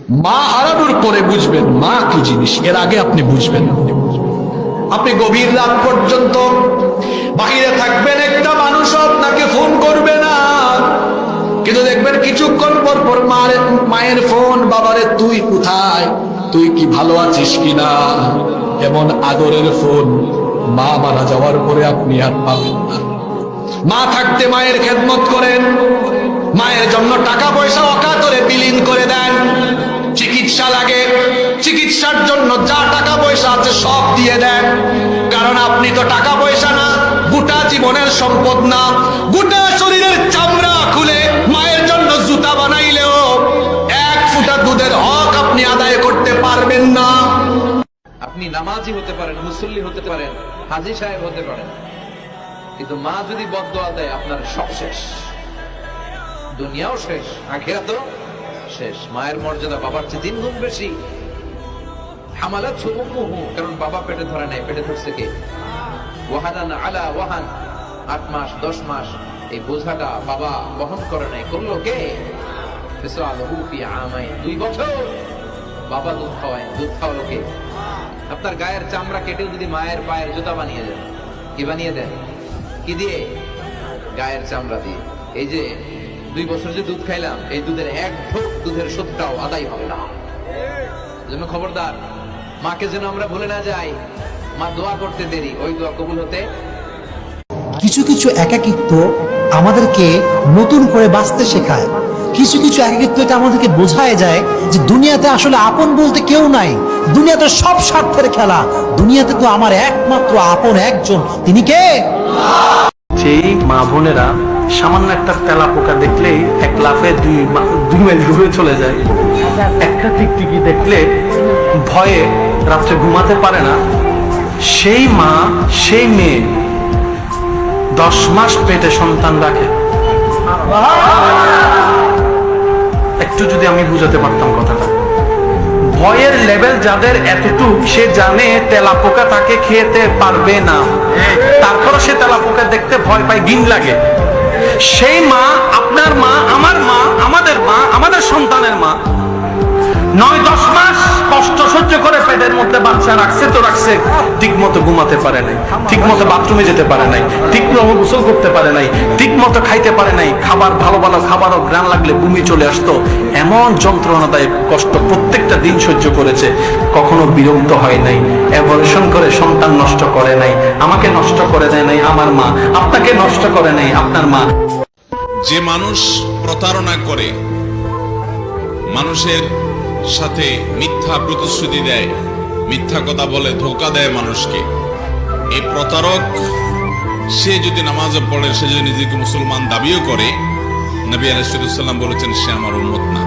মা হারানোর পরে বুঝবেন মা কি জিনিস, এর আগে আপনি বুঝবেন। আপনি গভীর রাত পর্যন্ত বাহিরে থাকবেন, একটা মানুষ আপনাকে ফোন করবে না, কিন্তু দেখবেন কিছুক্ষণ পর পর মায়ের ফোন, বাবারে তুই কোথায়, তুই কি ভালো আছিস কিনা। এমন আদরের ফোন মা মারা যাওয়ার পরে আপনি আর পাবেন না। মা থাকতে মায়ের খেদমত করেন, মায়ের জন্য টাকা পয়সা অকাতরে বিলীন করে দেন। চিকিৎসা লাগে, চিকিৎসার জন্য যা টাকা পয়সা আছে সব দিয়ে দেন, কারণ আপনি তো টাকা পয়সা না, গোটা জীবনের সম্পদ না, গোটা শরীরের চামড়া খুলে মায়ের জন্য জুতা বানাইলেও এক ফুটা দুধের হক আপনি আদায় করতে পারবেন না। আপনি নামাজি হতে পারেন, মুসল্লি হতে পারেন, হাজী সাহেব হতে পারেন, কিন্তু মা যদি বদদোয়া দেয় আপনার সব শেষ, দুনিয়াও শেষ, আখিরাতও শেষ। মায়ের মর্যাদা বাবার চেয়ে 3 গুণ বেশি। হামালাতহু উম্মুহু, কারণ বাবা পেটে ধরে নাই, পেটে ধরছে কে? ওয়াহানান আলা ওয়াহান, 8 মাস 10 মাস এই বোঝাটা বাবা বহন করে নাই, করলো কে? ফিসালহু ফি আমাইন, 2 বছর বাবা দুধ খাওয়ায়, দুধ খাওয়ালো কে? আপনার গায়ের চামড়া কেটেও যদি মায়ের পায়ের জুতা বানিয়ে দেন, কি বানিয়ে দেন? কি দিয়ে? গায়ের চামড়া দিয়ে। এই যে 2 বছর যে দুধ খাইলাম, এই দুধের এক ঢোক দুধের সুদটাও আদায় হবে না। জন্য খবরদার, মাকে যেন আমরা ভুলে না যাই। মা দোয়া করতে দেরি, ওই দোয়া কবুল হতে। কিছু কিছু একাকিত্ব আমাদেরকে নতুন করে বাঁচতে শেখায়। কিছু কিছু একাকিত্ব এটা আমাদেরকে বোঝায় যায় যে দুনিয়াতে আসলে আপন বলতে কেউ নাই, দুনিয়াতে সব স্বার্থের খেলা, দুনিয়াতে তো আমার একমাত্র আপন একজন, তিনি কে? যেই মা বোনেরা সামান্য একটা তেলা পোকা দেখলেই 1 লাফে 2 মাইল দূরে চলে যায়, একটা টিকটিকি দেখলে ভয়ে রাত্রে ঘুমাতে পারে না, সেই মা সেই মেয়ে 10 মাস পেটে সন্তান রাখে। একটু যদি আমি বুঝাতে পারতাম কথাটা, ভয়ের লেভেল যাদের এতটুক, সে জানে তেলা পোকা তাকে খেতে পারবে না, তারপর সে তেলা পোকা দেখতে ভয় পায়, ঘিন লাগে। সেই মা, আপনার মা, আমার মা, আমাদের মা, আমাদের সন্তানের মা 9-10 মাস কষ্ট সহ্য করে পেটের মধ্যে বাচ্চা রাখছে তো রাখছে, ঠিক মতো ঘুমাতে পারে নাই, ঠিক মতো বাথরুমে যেতে পারে নাই, ঠিক মতো গোসল করতে পারে নাই, ঠিক মতো খাইতে পারে নাই, খাবার ভালো ভালো খাবারও ঘ্রাণ লাগলে বমি চলে আসতো। এমন যন্ত্রণাদায়ক কষ্ট প্রত্যেকটা দিন সহ্য করেছে, কখনো বিরক্ত হয় নাই, অ্যাবর্শন করে সন্তান নষ্ট করে নাই, আমাকে নষ্ট করে দেয় নাই আমার মা, আপনাকে নষ্ট করে নাই আপনার মা। যে মানুষ প্রতারণা করে, মানুষের সাথে মিথ্যা প্রতিশ্রুতি দেয়, মিথ্যা কথা বলে, ধোঁকা দেয় মানুষকে, এই প্রতারক সে যদি নামাজও পড়ে, সে যদি নিজেকে মুসলমান দাবিও করে, নবী আলাইহিস সালাম বলেছেন সে আমার উম্মত না।